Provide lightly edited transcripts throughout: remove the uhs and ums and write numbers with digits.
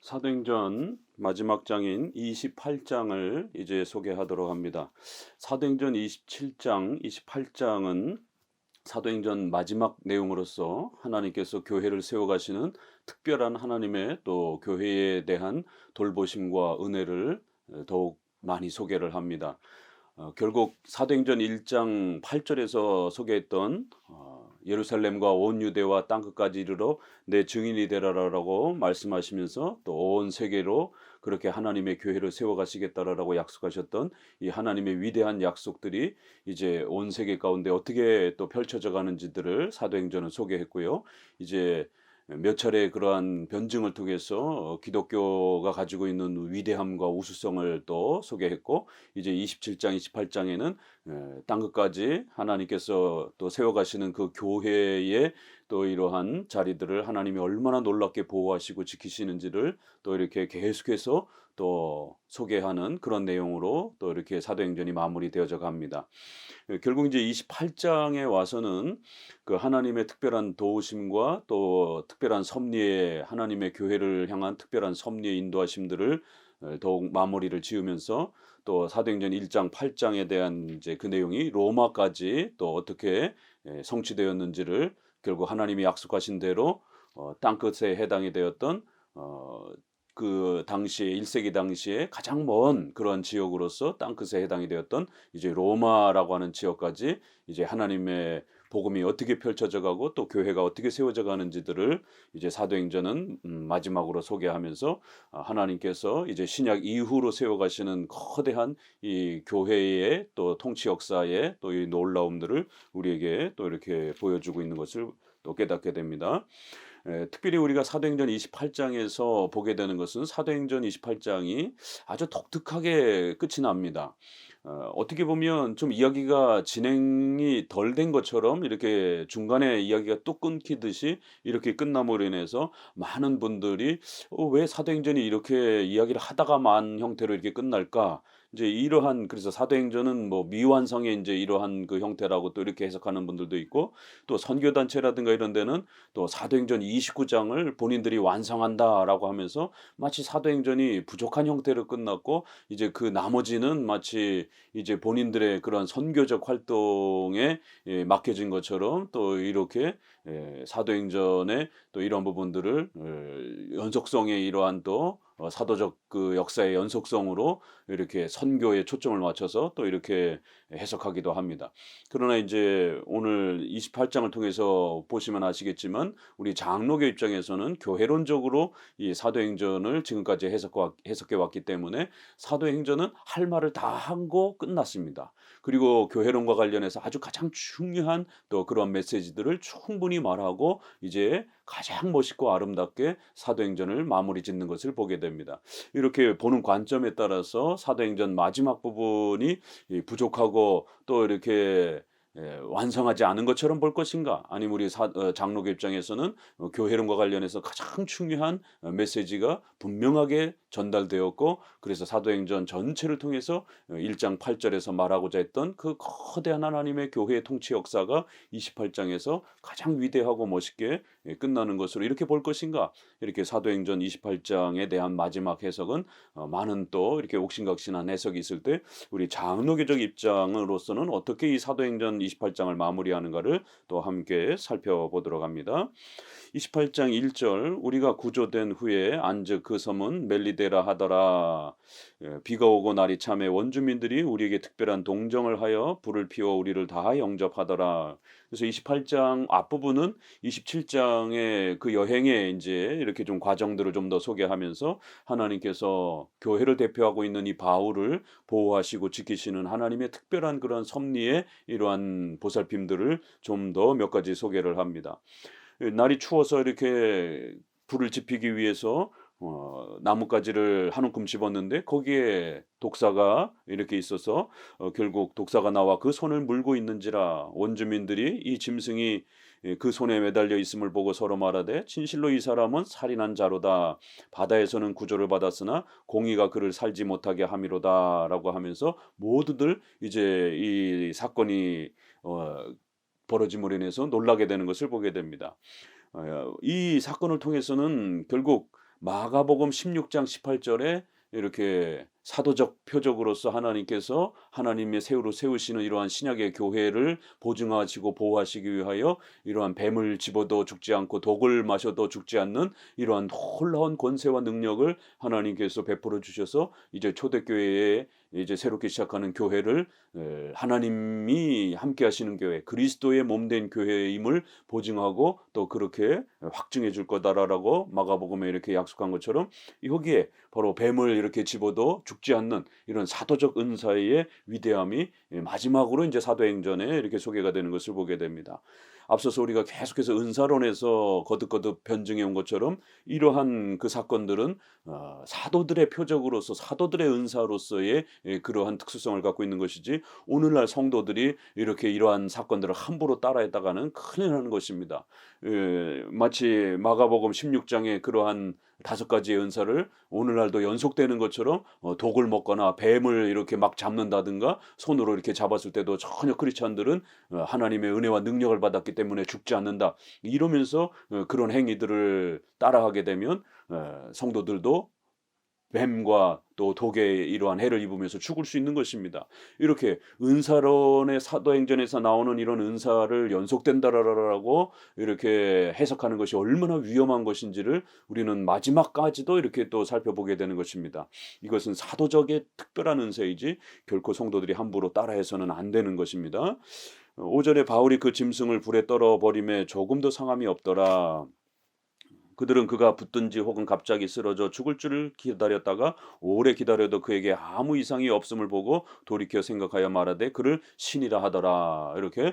사도행전 마지막 장인 28장을 이제 소개하도록 합니다. 사도행전 27장, 28장은 사도행전 마지막 내용으로서 하나님께서 교회를 세워가시는 특별한 하나님의 또 교회에 대한 돌보심과 은혜를 더욱 많이 소개를 합니다. 결국 사도행전 1장 8절에서 소개했던 예루살렘과 온 유대와 땅끝까지 이르러 내 증인이 되라라고 말씀하시면서 또 온 세계로 그렇게 하나님의 교회를 세워가시겠다라고 약속하셨던 이 하나님의 위대한 약속들이 이제 온 세계 가운데 어떻게 또 펼쳐져 가는지들을 사도행전은 소개했고요. 이제 몇 차례 그러한 변증을 통해서 기독교가 가지고 있는 위대함과 우수성을 또 소개했고, 이제 27장, 28장에는 땅끝까지 하나님께서 또 세워가시는 그 교회의 또 이러한 자리들을 하나님이 얼마나 놀랍게 보호하시고 지키시는지를 또 이렇게 계속해서 또 소개하는 그런 내용으로 또 이렇게 사도행전이 마무리되어져 갑니다. 결국 이제 28장에 와서는 그 하나님의 특별한 도우심과 또 특별한 섭리의 하나님의 교회를 향한 특별한 섭리의 인도하심들을 더욱 마무리를 지으면서 또 사도행전 1장 8장에 대한 이제 그 내용이 로마까지 또 어떻게 성취되었는지를 결국 하나님이 약속하신 대로 땅끝에 해당이 되었던 그 당시에 1세기 당시에 가장 먼 그런 지역으로서 땅끝에 해당이 되었던 이제 로마라고 하는 지역까지 이제 하나님의 복음이 어떻게 펼쳐져 가고 또 교회가 어떻게 세워져 가는지들을 이제 사도행전은 마지막으로 소개하면서 하나님께서 이제 신약 이후로 세워 가시는 거대한 이 교회의 또 통치 역사의 또 이 놀라움들을 우리에게 또 이렇게 보여주고 있는 것을 또 깨닫게 됩니다. 특별히 우리가 사도행전 28장에서 보게 되는 것은 사도행전 28장이 아주 독특하게 끝이 납니다. 어떻게 보면 좀 이야기가 진행이 덜 된 것처럼 이렇게 중간에 이야기가 뚝 끊기듯이 이렇게 끝남으로 인해서 많은 분들이 왜 사도행전이 이렇게 이야기를 하다가 만 형태로 이렇게 끝날까? 이제 이러한, 그래서 사도행전은 뭐 미완성의 이제 이러한 그 형태라고 또 이렇게 해석하는 분들도 있고, 또 선교단체라든가 이런 데는 또 사도행전 29장을 본인들이 완성한다라고 하면서 마치 사도행전이 부족한 형태로 끝났고 이제 그 나머지는 마치 이제 본인들의 그런 선교적 활동에 맡겨진 것처럼 또 이렇게 사도행전의 또 이런 부분들을 연속성의 이러한 또 사도적 그 역사의 연속성으로 이렇게 선교에 초점을 맞춰서 또 이렇게 해석하기도 합니다. 그러나 이제 오늘 28장을 통해서 보시면 아시겠지만 우리 장로교 입장에서는 교회론적으로 이 사도행전을 지금까지 해석해 왔기 때문에 사도행전은 할 말을 다 하고 끝났습니다. 그리고 교회론과 관련해서 아주 가장 중요한 또 그런 메시지들을 충분히 말하고 이제 가장 멋있고 아름답게 사도행전을 마무리 짓는 것을 보게 됩니다. 이렇게 보는 관점에 따라서 사도행전 마지막 부분이 이 부족하고 또 이렇게 완성하지 않은 것처럼 볼 것인가? 아니면 우리 장로교 입장에서는 교회론과 관련해서 가장 중요한 메시지가 분명하게 전달되었고, 그래서 사도행전 전체를 통해서 1장 8절에서 말하고자 했던 그 거대한 하나님의 교회의 통치 역사가 28장에서 가장 위대하고 멋있게 끝나는 것으로 이렇게 볼 것인가? 이렇게 사도행전 28장에 대한 마지막 해석은 많은 또 이렇게 옥신각신한 해석이 있을 때 우리 장로교적 입장으로서는 어떻게 이 사도행전 28장을 마무리하는가를 또 함께 살펴보도록 합니다. 28장 1절, 우리가 구조된 후에 안즉 그 섬은 멜리데라 하더라. 비가 오고 날이 참에 원주민들이 우리에게 특별한 동정을 하여 불을 피워 우리를 다 영접하더라. 그래서 28장 앞부분은 27장의 그 여행에 이제 이렇게 좀 과정들을 좀 더 소개하면서 하나님께서 교회를 대표하고 있는 이 바울을 보호하시고 지키시는 하나님의 특별한 그런 섭리의 이러한 보살핌들을 좀 더 몇 가지 소개를 합니다. 날이 추워서 이렇게 불을 지피기 위해서 나뭇가지를 한 움큼 집었는데 거기에 독사가 이렇게 있어서 결국 독사가 나와 그 손을 물고 있는지라 원주민들이 이 짐승이 그 손에 매달려 있음을 보고 서로 말하되 진실로 이 사람은 살인한 자로다. 바다에서는 구조를 받았으나 공의가 그를 살지 못하게 함이로다라고 하면서 모두들 이제 이 사건이 벌어짐으로 인해서 놀라게 되는 것을 보게 됩니다. 이 사건을 통해서는 결국 마가복음 16장 18절에 이렇게 사도적 표적으로서 하나님께서 하나님의 세우로 세우시는 이러한 신약의 교회를 보증하시고 보호하시기 위하여 이러한 뱀을 집어도 죽지 않고 독을 마셔도 죽지 않는 이러한 놀라운 권세와 능력을 하나님께서 베풀어 주셔서 이제 초대교회에 이제 새롭게 시작하는 교회를 하나님이 함께 하시는 교회, 그리스도의 몸된 교회임을 보증하고 또 그렇게 확증해 줄 거다라고 마가복음에 이렇게 약속한 것처럼 여기에 바로 뱀을 이렇게 집어도 죽지 않는 이런 사도적 은사의 위대함이 마지막으로 이제 사도행전에 이렇게 소개가 되는 것을 보게 됩니다. 앞서서 우리가 계속해서 은사론에서 거듭거듭 변증해 온 것처럼 이러한 그 사건들은 사도들의 표적으로서 사도들의 은사로서의 그러한 특수성을 갖고 있는 것이지 오늘날 성도들이 이렇게 이러한 사건들을 함부로 따라했다가는 큰일 나는 것입니다. 마치 마가복음 16장의 그러한 5가지의 은사를 오늘날도 연속되는 것처럼 독을 먹거나 뱀을 이렇게 막 잡는다든가 손으로 이렇게 잡았을 때도 전혀 크리스찬들은 하나님의 은혜와 능력을 받았기 때문에 죽지 않는다 이러면서 그런 행위들을 따라하게 되면 성도들도 뱀과 또 독의 이러한 해를 입으면서 죽을 수 있는 것입니다. 이렇게 은사론의 사도행전에서 나오는 이런 은사를 연속된다라고 이렇게 해석하는 것이 얼마나 위험한 것인지를 우리는 마지막까지도 이렇게 또 살펴보게 되는 것입니다. 이것은 사도적의 특별한 은사이지 결코 성도들이 함부로 따라해서는 안 되는 것입니다. 5절에 바울이 그 짐승을 불에 떨어 버림에 조금도 상함이 없더라. 그들은 그가 붙든지 혹은 갑자기 쓰러져 죽을 줄을 기다렸다가 오래 기다려도 그에게 아무 이상이 없음을 보고 돌이켜 생각하여 말하되 그를 신이라 하더라. 이렇게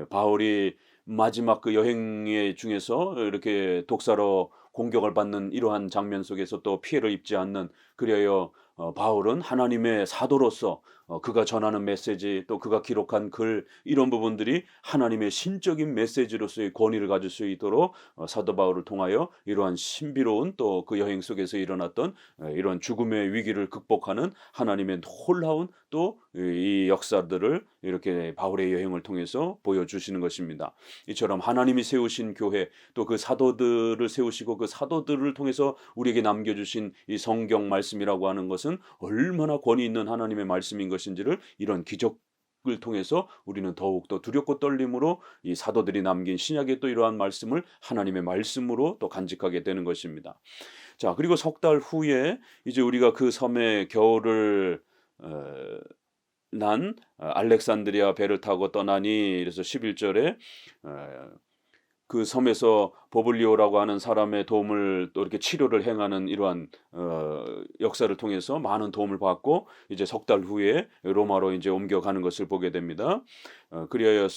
바울이 마지막 그 여행 중에서 이렇게 독사로 공격을 받는 이러한 장면 속에서 또 피해를 입지 않는 그리하여 바울은 하나님의 사도로서 그가 전하는 메시지 또 그가 기록한 글 이런 부분들이 하나님의 신적인 메시지로서의 권위를 가질 수 있도록 사도 바울을 통하여 이러한 신비로운 또 그 여행 속에서 일어났던 이런 죽음의 위기를 극복하는 하나님의 놀라운 또 이 역사들을 이렇게 바울의 여행을 통해서 보여주시는 것입니다. 이처럼 하나님이 세우신 교회 또 그 사도들을 세우시고 그 사도들을 통해서 우리에게 남겨주신 이 성경 말씀이라고 하는 것은 얼마나 권위 있는 하나님의 말씀인 것인지를 이런 기적을 통해서 우리는 더욱더 두렵고 떨림으로 이 사도들이 남긴 신약의 또 이러한 말씀을 하나님의 말씀으로 또 간직하게 되는 것입니다. 자, 그리고 석 달 후에 이제 우리가 그 섬에 겨울을 난 알렉산드리아 배를 타고 떠나니 그래서 11절에 그 섬에서 보블리오라고 하는 사람의 도움을 또 이렇게 치료를 행하는 이러한 역사를 통해서 많은 도움을 받고 이제 석 달 후에 로마로 이제 옮겨가는 것을 보게 됩니다. 그리하여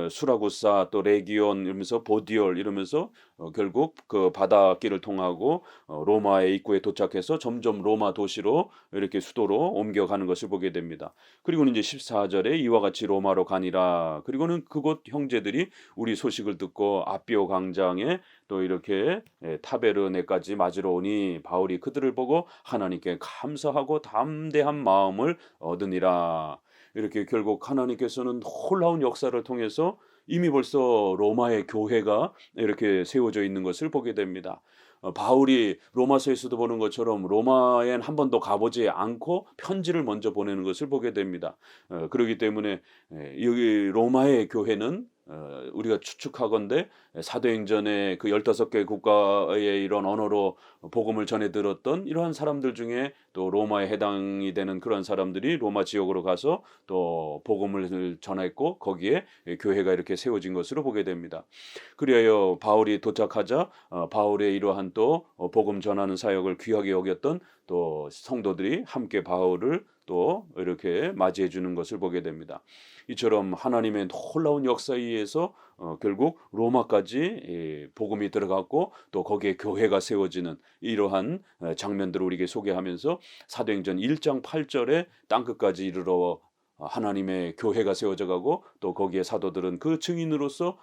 수라구사 또 레기온 이러면서 보디올 이러면서 결국 그 바닷길을 통하고 로마의 입구에 도착해서 점점 로마 도시로 이렇게 수도로 옮겨가는 것을 보게 됩니다. 그리고는 이제 14절에 이와 같이 로마로 가니라. 그리고는 그곳 형제들이 우리 소식을 듣고 아비오 광장에 또 이렇게 타베르네까지 맞으러 오니 바울이 그들을 보고 하나님께 감사하고 담대한 마음을 얻으니라. 이렇게 결국 하나님께서는 놀라운 역사를 통해서 이미 벌써 로마의 교회가 이렇게 세워져 있는 것을 보게 됩니다. 바울이 로마서에서도 보는 것처럼 로마엔 한 번도 가보지 않고 편지를 먼저 보내는 것을 보게 됩니다. 그렇기 때문에 여기 로마의 교회는 우리가 추측하건대 사도행전의 그 15개 국가의 이런 언어로 복음을 전해 들었던 이러한 사람들 중에 또 로마에 해당이 되는 그런 사람들이 로마 지역으로 가서 또 복음을 전했고 거기에 교회가 이렇게 세워진 것으로 보게 됩니다. 그리하여 바울이 도착하자 바울의 이러한 또 복음 전하는 사역을 귀하게 여겼던 또 성도들이 함께 바울을 또 이렇게 맞이해 주는 것을 보게 됩니다. 이처럼 하나님의 놀라운 역사에 의해서 결국 로마까지 복음이 들어갔고 또 거기에 교회가 세워지는 이러한 장면들을 우리에게 소개하면서 사도행전 1장 8절에 땅끝까지 이르러 하나님의 교회가 세워져 가고 또 거기에 사도들은 그 증인으로서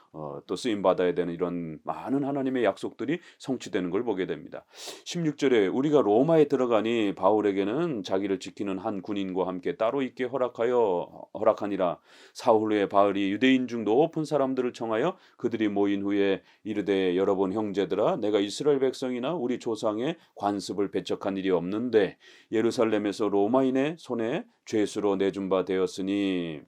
또 쓰임 받아야 되는 이런 많은 하나님의 약속들이 성취되는 걸 보게 됩니다. 16절에 우리가 로마에 들어가니 바울에게는 자기를 지키는 한 군인과 함께 따로 있게 허락하니라. 사흘 후에 바울이 유대인 중 높은 사람들을 청하여 그들이 모인 후에 이르되 여러분 형제들아 내가 이스라엘 백성이나 우리 조상의 관습을 배척한 일이 없는데 예루살렘에서 로마인의 손에 죄수로 내준 바 되었으니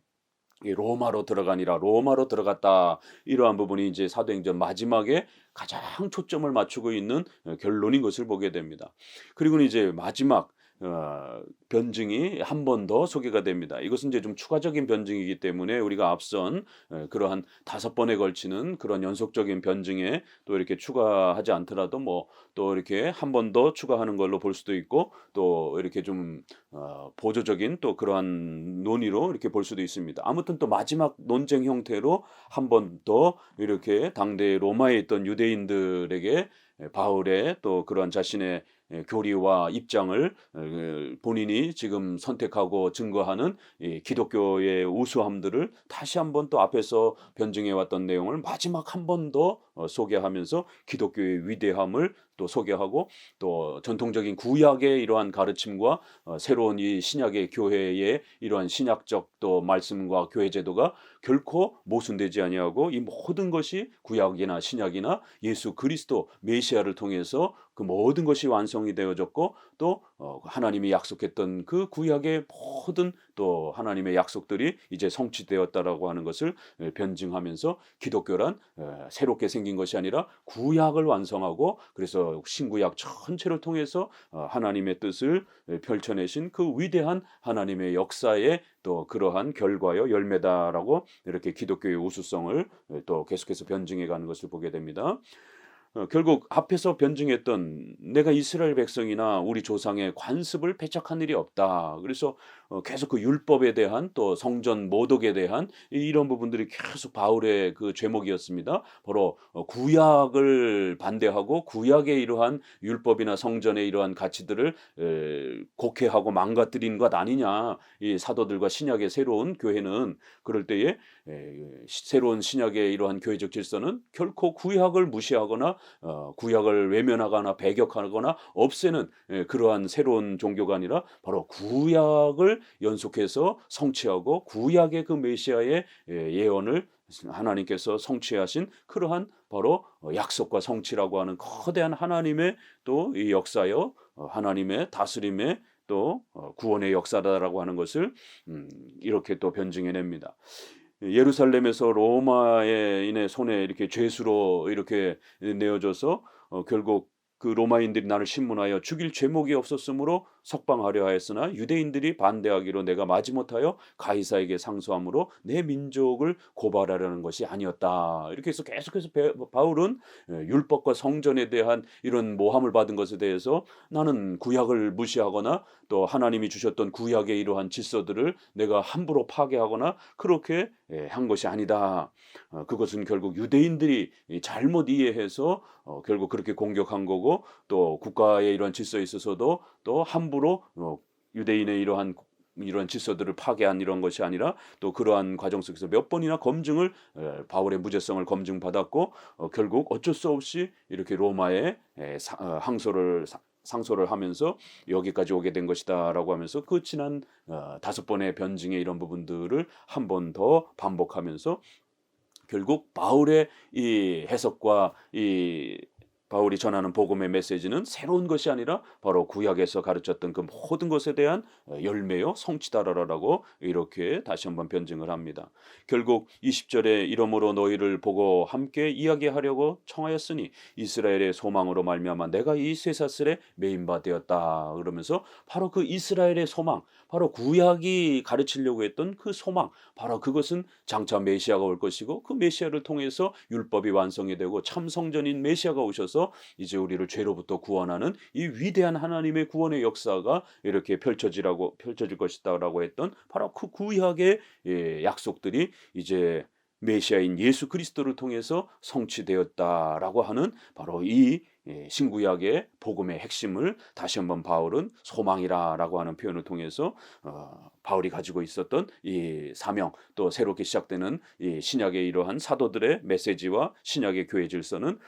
이 로마로 들어가니라 로마로 들어갔다. 이러한 부분이 이제 사도행전 마지막에 가장 초점을 맞추고 있는 결론인 것을 보게 됩니다. 그리고는 이제 마지막 변증이 한 번 더 소개가 됩니다. 이것은 이제 좀 추가적인 변증이기 때문에 우리가 앞선 그러한 5번에 걸치는 그런 연속적인 변증에 또 이렇게 추가하지 않더라도 뭐 또 이렇게 한 번 더 추가하는 걸로 볼 수도 있고 또 이렇게 좀 보조적인 또 그러한 논의로 이렇게 볼 수도 있습니다. 아무튼 또 마지막 논쟁 형태로 한 번 더 이렇게 당대 로마에 있던 유대인들에게 바울의 또 그런 자신의 교리와 입장을 본인이 지금 선택하고 증거하는 이 기독교의 우수함들을 다시 한번 또 앞에서 변증해 왔던 내용을 마지막 한 번 더 소개하면서 기독교의 위대함을 또 소개하고 또 전통적인 구약의 이러한 가르침과 새로운 이 신약의 교회의 이러한 신약적 또 말씀과 교회 제도가 결코 모순되지 아니하고 이 모든 것이 구약이나 신약이나 예수 그리스도 메시아를 통해서 그 모든 것이 완성이 되어졌고 또 하나님이 약속했던 그 구약의 모든 또 하나님의 약속들이 이제 성취되었다라고 하는 것을 변증하면서 기독교란 새롭게 생긴 것이 아니라 구약을 완성하고 그래서 신구약 전체를 통해서 하나님의 뜻을 펼쳐내신 그 위대한 하나님의 역사의 또 그러한 결과요 열매다라고 이렇게 기독교의 우수성을 또 계속해서 변증해 가는 것을 보게 됩니다. 결국 앞에서 변증했던 내가 이스라엘 백성이나 우리 조상의 관습을 배척한 일이 없다. 그래서 계속 그 율법에 대한 또 성전 모독에 대한 이런 부분들이 계속 바울의 그 죄목이었습니다. 바로 구약을 반대하고 구약의 이러한 율법이나 성전의 이러한 가치들을 곡해하고 망가뜨린 것 아니냐. 이 사도들과 신약의 새로운 교회는 그럴 때에 새로운 신약의 이러한 교회적 질서는 결코 구약을 무시하거나 구약을 외면하거나 배격하거나 없애는 그러한 새로운 종교가 아니라 바로 구약을 연속해서 성취하고 구약의 그 메시아의 예언을 하나님께서 성취하신 그러한 바로 약속과 성취라고 하는 거대한 하나님의 또 이 역사요 하나님의 다스림의 또 구원의 역사다라고 하는 것을 이렇게 또 변증해냅니다. 예루살렘에서 로마인의 손에 이렇게 죄수로 이렇게 내어져서 결국 그 로마인들이 나를 신문하여 죽일 죄목이 없었으므로 석방하려 하였으나 유대인들이 반대하기로 내가 마지못하여 가이사에게 상소함으로 내 민족을 고발하려는 것이 아니었다. 이렇게 해서 계속해서 바울은 율법과 성전에 대한 이런 모함을 받은 것에 대해서 나는 구약을 무시하거나 또 하나님이 주셨던 구약의 이러한 질서들을 내가 함부로 파괴하거나 그렇게 한 것이 아니다. 그것은 결국 유대인들이 잘못 이해해서 결국 그렇게 공격한 거고 또 국가의 이러한 질서에 있어서도 또 함부로 유대인의 이러한 질서들을 파괴한 이런 것이 아니라 또 그러한 과정 속에서 몇 번이나 검증을 바울의 무죄성을 검증받았고 결국 어쩔 수 없이 이렇게 로마에 상소를 하면서 여기까지 오게 된 것이다라고 하면서 그 지난 5번의 변증의 이런 부분들을 한 번 더 반복하면서 결국 바울의 이 해석과 이 바울이 전하는 복음의 메시지는 새로운 것이 아니라 바로 구약에서 가르쳤던 그 모든 것에 대한 열매요 성취다라고 이렇게 다시 한번 변증을 합니다. 결국 20절에 이러므로 너희를 보고 함께 이야기하려고 청하였으니 이스라엘의 소망으로 말미암아 내가 이 쇠사슬에 매인 바 되었다. 그러면서 바로 그 이스라엘의 소망 바로 구약이 가르치려고 했던 그 소망 바로 그것은 장차 메시아가 올 것이고 그 메시아를 통해서 율법이 완성이 되고 참 성전인 메시아가 오셔서 이제 우리를 죄로부터 구원하는 이 위대한 하나님의 구원의 역사가 이렇게 펼쳐질 것이다라고 했던 바로 그 구약의 약속들이 이제 메시아인 예수 그리스도를 통해서 성취되었다라고 하는 바로 이 신구약의 복음의 핵심을 다시 한번 바울은 소망이라고 하는 표현을 통해서 바울이 가지고 있었던 이 사명, 또 새롭게 시작되는 이 신약의 이러한 사도들의 메시지와 신약의 교회 질서는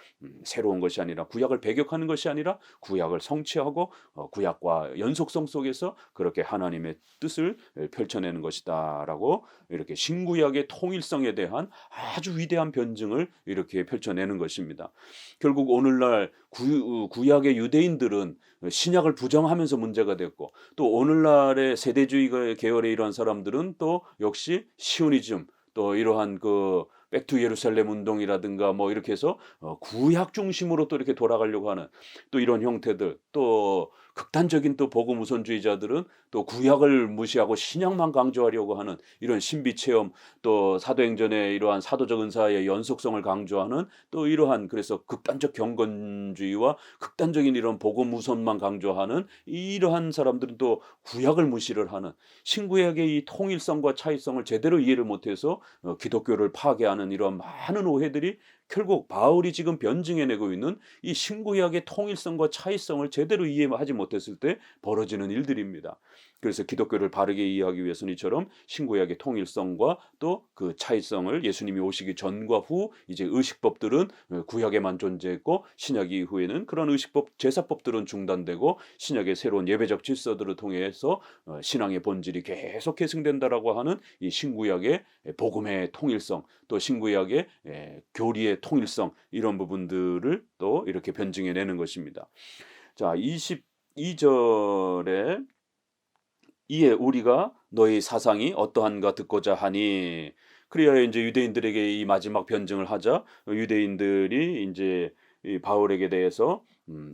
새로운 것이 아니라 구약을 배격하는 것이 아니라 구약을 성취하고 구약과 연속성 속에서 그렇게 하나님의 뜻을 펼쳐내는 것이다라고 이렇게 신구약의 통일성에 대한 아주 위대한 변증을 이렇게 펼쳐내는 것입니다. 결국 오늘날 구약의 유대인들은 신약을 부정하면서 문제가 됐고, 또 오늘날의 세대주의 계열의 이러한 사람들은 또 역시 시오니즘, 또 이러한 그 백투 예루살렘 운동이라든가 뭐 이렇게 해서 구약 중심으로 또 이렇게 돌아가려고 하는 또 이런 형태들, 또 극단적인 또 복음 우선주의자들은 또 구약을 무시하고 신약만 강조하려고 하는 이런 신비 체험, 또 사도행전의 이러한 사도적 은사의 연속성을 강조하는 또 이러한, 그래서 극단적 경건주의와 극단적인 이런 복음 우선만 강조하는 이러한 사람들은 또 구약을 무시를 하는, 신구약의 이 통일성과 차이성을 제대로 이해를 못해서 기독교를 파괴하는 이런 많은 오해들이 결국 바울이 지금 변증해내고 있는 이 신구약의 통일성과 차이성을 제대로 이해하지 못했을 때 벌어지는 일들입니다. 그래서 기독교를 바르게 이해하기 위해서는 이처럼 신구약의 통일성과 또 그 차이성을, 예수님이 오시기 전과 후 이제 의식법들은 구약에만 존재했고 신약 이후에는 그런 의식법, 제사법들은 중단되고 신약의 새로운 예배적 질서들을 통해서 신앙의 본질이 계속 계승된다라고 하는 이 신구약의 복음의 통일성, 또 신구약의 교리의 통일성, 이런 부분들을 또 이렇게 변증해내는 것입니다. 자, 22절에 이에 우리가 너희 사상이 어떠한가 듣고자 하니, 그래야 이제 유대인들에게 이 마지막 변증을 하자 유대인들이 이제 이 바울에게 대해서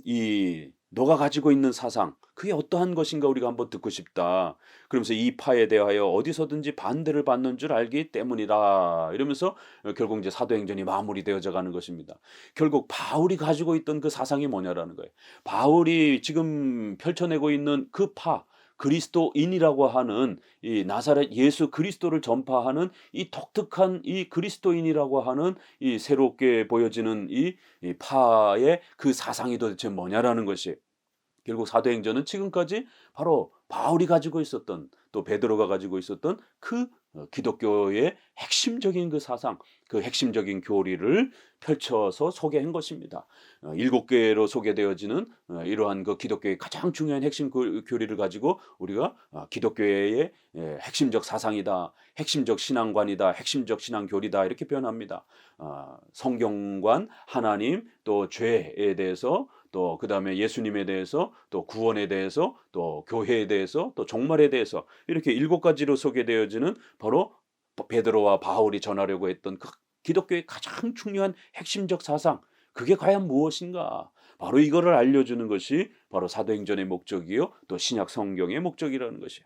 이 너가 가지고 있는 사상 그게 어떠한 것인가 우리가 한번 듣고 싶다. 그러면서 이 파에 대하여 어디서든지 반대를 받는 줄 알기 때문이다. 이러면서 결국 이제 사도행전이 마무리되어져 가는 것입니다. 결국 바울이 가지고 있던 그 사상이 뭐냐라는 거예요. 바울이 지금 펼쳐내고 있는 그 파, 그리스도인이라고 하는 이 나사렛 예수 그리스도를 전파하는 이 독특한 이 그리스도인이라고 하는 이 새롭게 보여지는 이 파의 그 사상이 도대체 뭐냐라는 것이, 결국 사도행전은 지금까지 바로 바울이 가지고 있었던, 또 베드로가 가지고 있었던 그 기독교의 핵심적인 그 사상, 그 핵심적인 교리를 펼쳐서 소개한 것입니다. 7개로 소개되어지는 이러한 그 기독교의 가장 중요한 핵심 교리를 가지고 우리가 기독교의 핵심적 사상이다, 핵심적 신앙관이다, 핵심적 신앙교리다 이렇게 표현합니다. 성경관, 하나님, 또 죄에 대해서, 또 그다음에 예수님에 대해서, 또 구원에 대해서, 또 교회에 대해서, 또 종말에 대해서, 이렇게 7가지로 소개되어지는 바로 베드로와 바울이 전하려고 했던 그 기독교의 가장 중요한 핵심적 사상, 그게 과연 무엇인가? 바로 이거를 알려주는 것이 바로 사도행전의 목적이요, 또 신약 성경의 목적이라는 것이에요.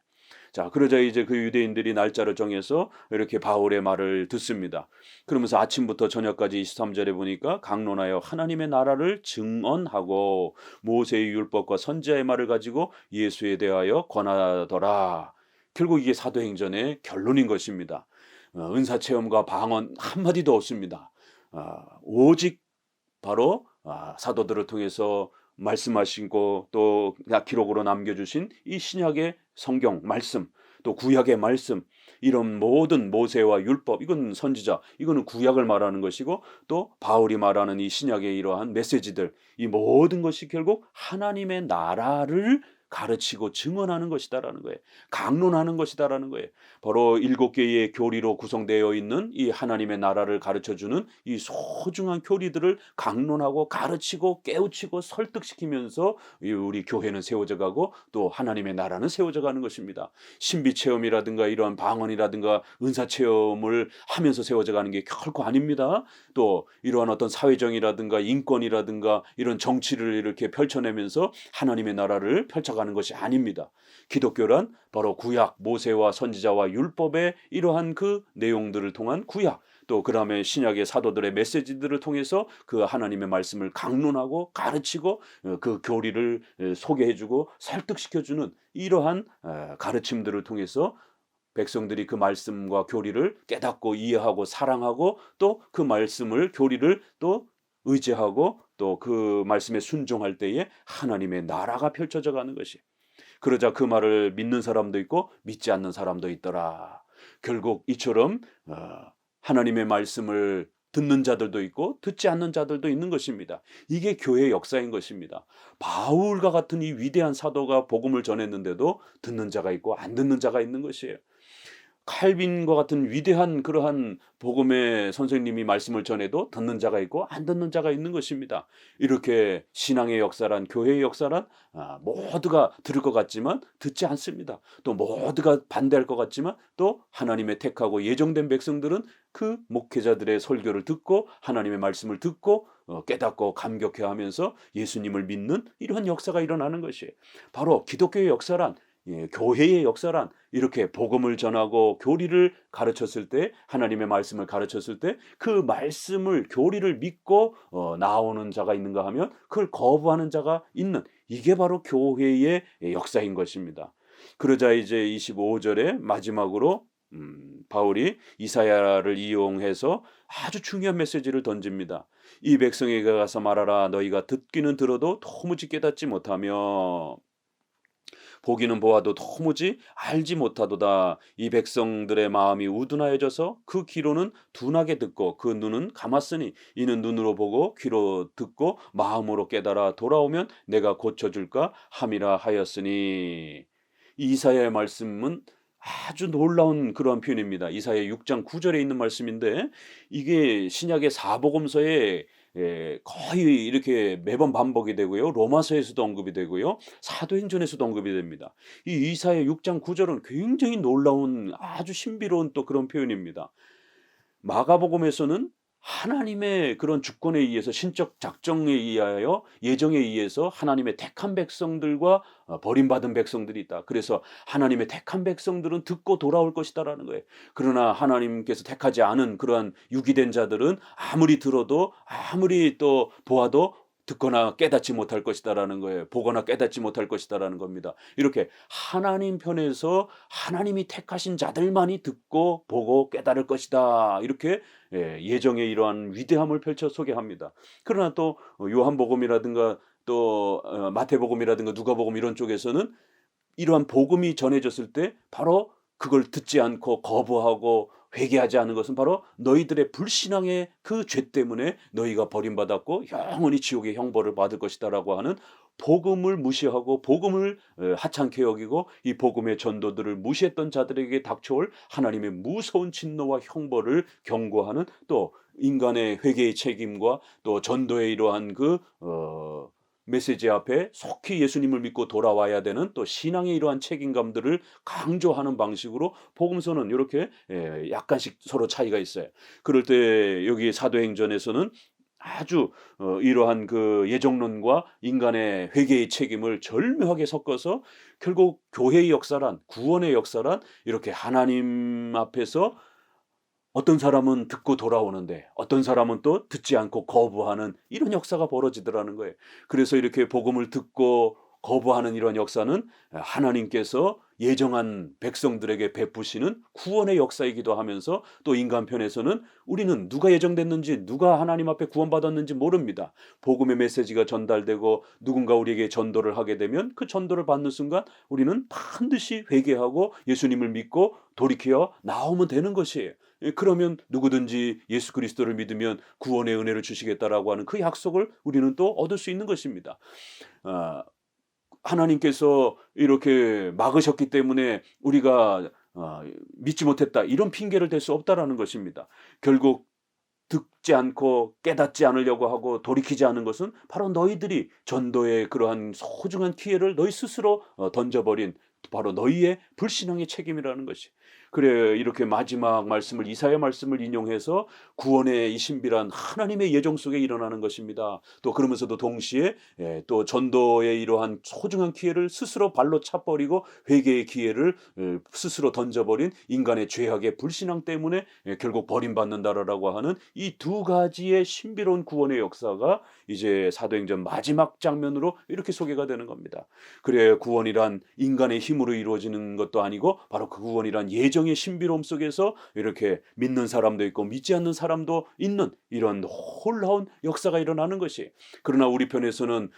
자, 그러자 이제 그 유대인들이 날짜를 정해서 이렇게 바울의 말을 듣습니다. 그러면서 아침부터 저녁까지 23절에 보니까 강론하여 하나님의 나라를 증언하고 모세의 율법과 선지자의 말을 가지고 예수에 대하여 권하더라. 결국 이게 사도행전의 결론인 것입니다. 은사체험과 방언 한마디도 없습니다. 오직 바로 사도들을 통해서 말씀하시고 또 기록으로 남겨주신 이 신약의 성경 말씀, 또 구약의 말씀, 이런 모든 모세와 율법, 이건 선지자, 이거는 구약을 말하는 것이고, 또 바울이 말하는 이 신약의 이러한 메시지들, 이 모든 것이 결국 하나님의 나라를 가르치고 증언하는 것이다라는 거예요. 강론하는 것이다라는 거예요. 바로 7개의 교리로 구성되어 있는 이 하나님의 나라를 가르쳐주는 이 소중한 교리들을 강론하고 가르치고 깨우치고 설득시키면서 우리 교회는 세워져 가고 또 하나님의 나라는 세워져 가는 것입니다. 신비체험이라든가 이러한 방언이라든가 은사체험을 하면서 세워져 가는 게 결코 아닙니다. 또 이러한 어떤 사회정의라든가 인권이라든가 이런 정치를 이렇게 펼쳐내면서 하나님의 나라를 펼쳐가는 것이 아닙니다. 기독교란 바로 구약, 모세와 선지자와 율법의 이러한 그 내용들을 통한 구약, 또 그 다음에 신약의 사도들의 메시지들을 통해서 그 하나님의 말씀을 강론하고 가르치고 그 교리를 소개해주고 설득시켜주는 이러한 가르침들을 통해서 백성들이 그 말씀과 교리를 깨닫고 이해하고 사랑하고, 또 그 말씀을, 교리를 또 의지하고 또 그 말씀에 순종할 때에 하나님의 나라가 펼쳐져 가는 것이, 그러자 그 말을 믿는 사람도 있고 믿지 않는 사람도 있더라. 결국 이처럼 하나님의 말씀을 듣는 자들도 있고 듣지 않는 자들도 있는 것입니다. 이게 교회의 역사인 것입니다. 바울과 같은 이 위대한 사도가 복음을 전했는데도 듣는 자가 있고 안 듣는 자가 있는 것이에요. 칼빈과 같은 위대한 그러한 복음의 선생님이 말씀을 전해도 듣는 자가 있고 안 듣는 자가 있는 것입니다. 이렇게 신앙의 역사란, 교회의 역사란 모두가 들을 것 같지만 듣지 않습니다. 또 모두가 반대할 것 같지만 또 하나님의 택하고 예정된 백성들은 그 목회자들의 설교를 듣고 하나님의 말씀을 듣고 깨닫고 감격해하면서 예수님을 믿는 이러한 역사가 일어나는 것이에요. 바로 기독교의 역사란, 교회의 역사란, 이렇게 복음을 전하고 교리를 가르쳤을 때, 하나님의 말씀을 가르쳤을 때 그 말씀을, 교리를 믿고 나오는 자가 있는가 하면 그걸 거부하는 자가 있는, 이게 바로 교회의 역사인 것입니다. 그러자 이제 25절에 마지막으로 바울이 이사야를 이용해서 아주 중요한 메시지를 던집니다. 이 백성에게 가서 말하라. 너희가 듣기는 들어도 도무지 깨닫지 못하며 보기는 보아도 도무지 알지 못하도다. 이 백성들의 마음이 우둔하여져서 그 귀로는 둔하게 듣고 그 눈은 감았으니 이는 눈으로 보고 귀로 듣고 마음으로 깨달아 돌아오면 내가 고쳐줄까 함이라 하였으니. 이사야의 말씀은 아주 놀라운 그러한 표현입니다. 이사야 6장 9절에 있는 말씀인데 이게 신약의 사복음서에 거의 이렇게 매번 반복이 되고요. 로마서에서도 언급이 되고요. 사도행전에서도 언급이 됩니다. 이 이사야 6장 9절은 굉장히 놀라운 아주 신비로운 또 그런 표현입니다. 마가복음에서는 하나님의 그런 주권에 의해서, 신적 작정에 의하여, 예정에 의해서 하나님의 택한 백성들과 버림받은 백성들이 있다. 그래서 하나님의 택한 백성들은 듣고 돌아올 것이다라는 거예요. 그러나 하나님께서 택하지 않은 그러한 유기된 자들은 아무리 들어도 아무리 또 보아도 듣거나 깨닫지 못할 것이다라는 거예요. 보거나 깨닫지 못할 것이다라는 겁니다. 이렇게 하나님 편에서 하나님이 택하신 자들만이 듣고 보고 깨달을 것이다. 이렇게 예정의 이러한 위대함을 펼쳐 소개합니다. 그러나 또 요한복음이라든가 또 마태복음이라든가 누가복음 이런 쪽에서는 이러한 복음이 전해졌을 때 바로 그걸 듣지 않고 거부하고 회개하지 않은 것은 바로 너희들의 불신앙의 그 죄 때문에 너희가 버림받았고 영원히 지옥의 형벌을 받을 것이다라고 하는, 복음을 무시하고 복음을 하찮게 여기고 이 복음의 전도들을 무시했던 자들에게 닥쳐올 하나님의 무서운 진노와 형벌을 경고하는, 또 인간의 회개의 책임과 또 전도의 이러한 그 메시지 앞에 속히 예수님을 믿고 돌아와야 되는 또 신앙의 이러한 책임감들을 강조하는 방식으로 복음서는 이렇게 약간씩 서로 차이가 있어요. 그럴 때 여기 사도행전에서는 아주 이러한 그 예정론과 인간의 회개의 책임을 절묘하게 섞어서 결국 교회의 역사란, 구원의 역사란, 이렇게 하나님 앞에서 어떤 사람은 듣고 돌아오는데 어떤 사람은 또 듣지 않고 거부하는 이런 역사가 벌어지더라는 거예요. 그래서 이렇게 복음을 듣고 거부하는 이런 역사는 하나님께서 예정한 백성들에게 베푸시는 구원의 역사이기도 하면서, 또 인간 편에서는 우리는 누가 예정됐는지, 누가 하나님 앞에 구원받았는지 모릅니다. 복음의 메시지가 전달되고 누군가 우리에게 전도를 하게 되면 그 전도를 받는 순간 우리는 반드시 회개하고 예수님을 믿고 돌이켜 나오면 되는 것이에요. 그러면 누구든지 예수 그리스도를 믿으면 구원의 은혜를 주시겠다라고 하는 그 약속을 우리는 또 얻을 수 있는 것입니다. 하나님께서 이렇게 막으셨기 때문에 우리가 믿지 못했다, 이런 핑계를 댈 수 없다라는 것입니다. 결국 듣지 않고 깨닫지 않으려고 하고 돌이키지 않은 것은 바로 너희들이 전도의 그러한 소중한 기회를 너희 스스로 던져버린 바로 너희의 불신앙의 책임이라는 것이. 그래, 이렇게 마지막 말씀을, 이사야 말씀을 인용해서 구원의 이 신비란 하나님의 예정 속에 일어나는 것입니다. 또 그러면서도 동시에 또 전도의 이러한 소중한 기회를 스스로 발로 차버리고 회개의 기회를 스스로 던져버린 인간의 죄악의 불신앙 때문에 결국 버림받는다라고 하는 이 두 가지의 신비로운 구원의 역사가 이제 사도행전 마지막 장면으로 이렇게 소개가 되는 겁니다. 그래, 구원이란 인간의 힘으로 이루어지는 것도 아니고 바로 그 구원이란 예정 예정의 신비로움 속에서 이렇게 믿는 사람도 있고 믿지 않는 사람도 있는 이런 놀라운 역사가 일어나는 것이. 그러나 우리 편에서는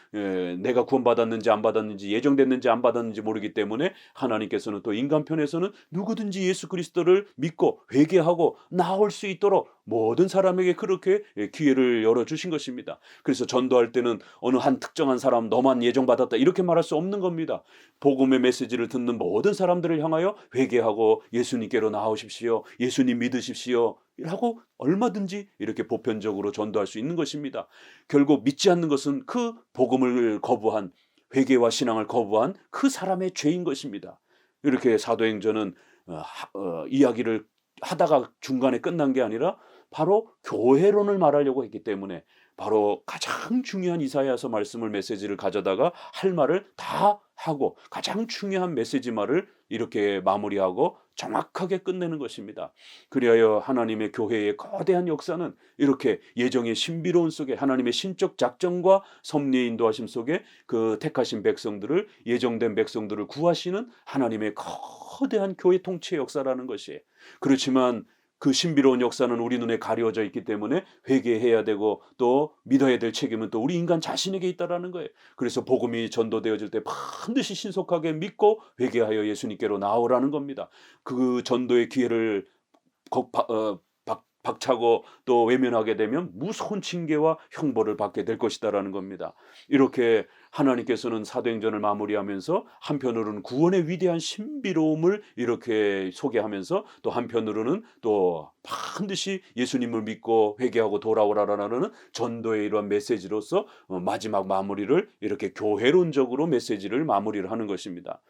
내가 구원받았는지 안 받았는지 예정됐는지 안 받았는지 모르기 때문에 하나님께서는 또 인간 편에서는 누구든지 예수 그리스도를 믿고 회개하고 나올 수 있도록 모든 사람에게 그렇게 기회를 열어주신 것입니다. 그래서 전도할 때는 어느 한 특정한 사람 너만 예정받았다 이렇게 말할 수 없는 겁니다. 복음의 메시지를 듣는 모든 사람들을 향하여 회개하고 예수님께로 나오십시오. 예수님 믿으십시오. 라고 얼마든지 이렇게 보편적으로 전도할 수 있는 것입니다. 결국 믿지 않는 것은 그 복음을 거부한 회개와 신앙을 거부한 그 사람의 죄인 것입니다. 이렇게 사도행전은 이야기를 하다가 중간에 끝난 게 아니라 바로 교회론을 말하려고 했기 때문에 바로 가장 중요한 이사야서 말씀을 메시지를 가져다가 할 말을 다 하고 가장 중요한 메시지 말을 이렇게 마무리하고 정확하게 끝내는 것입니다. 그리하여 하나님의 교회의 거대한 역사는 이렇게 예정의 신비로운 속에 하나님의 신적 작정과 섭리의 인도하심 속에 그 택하신 백성들을 예정된 백성들을 구하시는 하나님의 거대한 교회 통치의 역사라는 것이. 그렇지만 그 신비로운 역사는 우리 눈에 가려져 있기 때문에 회개해야 되고 또 믿어야 될 책임은 또 우리 인간 자신에게 있다라는 거예요. 그래서 복음이 전도되어질 때 반드시 신속하게 믿고 회개하여 예수님께로 나오라는 겁니다. 그 전도의 기회를 박차고 또 외면하게 되면 무서운 징계와 형벌을 받게 될 것이다라는 겁니다. 이렇게 하나님께서는 사도행전을 마무리하면서 한편으로는 구원의 위대한 신비로움을 이렇게 소개하면서 또 한편으로는 또 반드시 예수님을 믿고 회개하고 돌아오라라는 전도의 이러한 메시지로서 마지막 마무리를 이렇게 교회론적으로 메시지를 마무리를 하는 것입니다.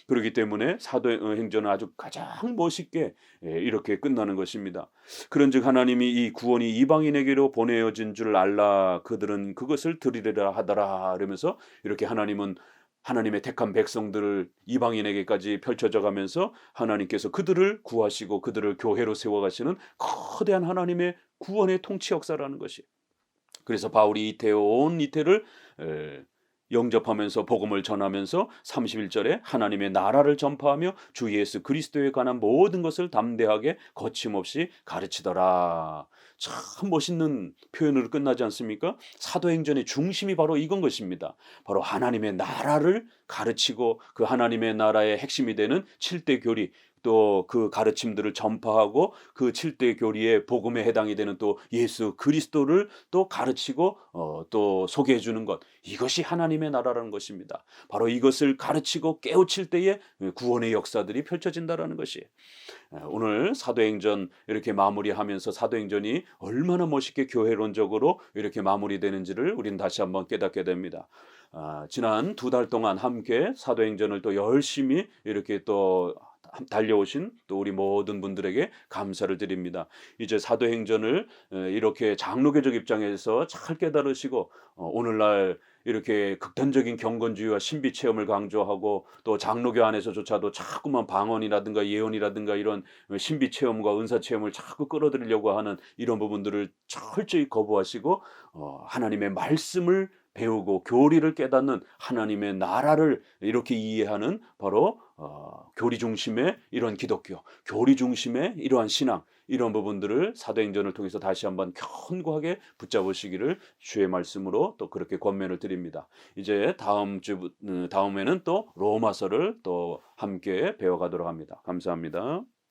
그렇기 때문에 사도행전은 아주 가장 멋있게 이렇게 끝나는 것입니다. 그런즉 하나님이 이 구원이 이방인에게로 보내어진 줄 알라 그들은 그것을 들으리라 하더라 이러면서 이렇게 하나님은 하나님의 택한 백성들을 이방인에게까지 펼쳐져 가면서 하나님께서 그들을 구하시고 그들을 교회로 세워가시는 거대한 하나님의 구원의 통치 역사라는 것이. 그래서 바울이 온 이태를 영접하면서 복음을 전하면서 31절에 하나님의 나라를 전파하며 주 예수 그리스도에 관한 모든 것을 담대하게 거침없이 가르치더라. 참 멋있는 표현으로 끝나지 않습니까? 사도행전의 중심이 바로 이건 것입니다. 바로 하나님의 나라를 가르치고 그 하나님의 나라의 핵심이 되는 7대 교리 또 그 가르침들을 전파하고 그 7대 교리의 복음에 해당이 되는 또 예수 그리스도를 또 가르치고 또 소개해 주는 것. 이것이 하나님의 나라라는 것입니다. 바로 이것을 가르치고 깨우칠 때에 구원의 역사들이 펼쳐진다라는 것이. 오늘 사도행전 이렇게 마무리하면서 사도행전이 얼마나 멋있게 교회론적으로 이렇게 마무리되는지를 우리는 다시 한번 깨닫게 됩니다. 지난 2달 동안 함께 사도행전을 또 열심히 이렇게 또 달려오신 또 우리 모든 분들에게 감사를 드립니다. 이제 사도행전을 이렇게 장로교적 입장에서 잘 깨달으시고 오늘날 이렇게 극단적인 경건주의와 신비 체험을 강조하고 또 장로교 안에서조차도 자꾸만 방언이라든가 예언이라든가 이런 신비 체험과 은사 체험을 자꾸 끌어들이려고 하는 이런 부분들을 철저히 거부하시고 하나님의 말씀을 배우고 교리를 깨닫는 하나님의 나라를 이렇게 이해하는 바로 교리 중심의 이런 기독교, 교리 중심의 이러한 신앙 이런 부분들을 사도행전을 통해서 다시 한번 견고하게 붙잡으시기를 주의 말씀으로 또 그렇게 권면을 드립니다. 이제 다음에는 또 로마서를 또 함께 배워가도록 합니다. 감사합니다.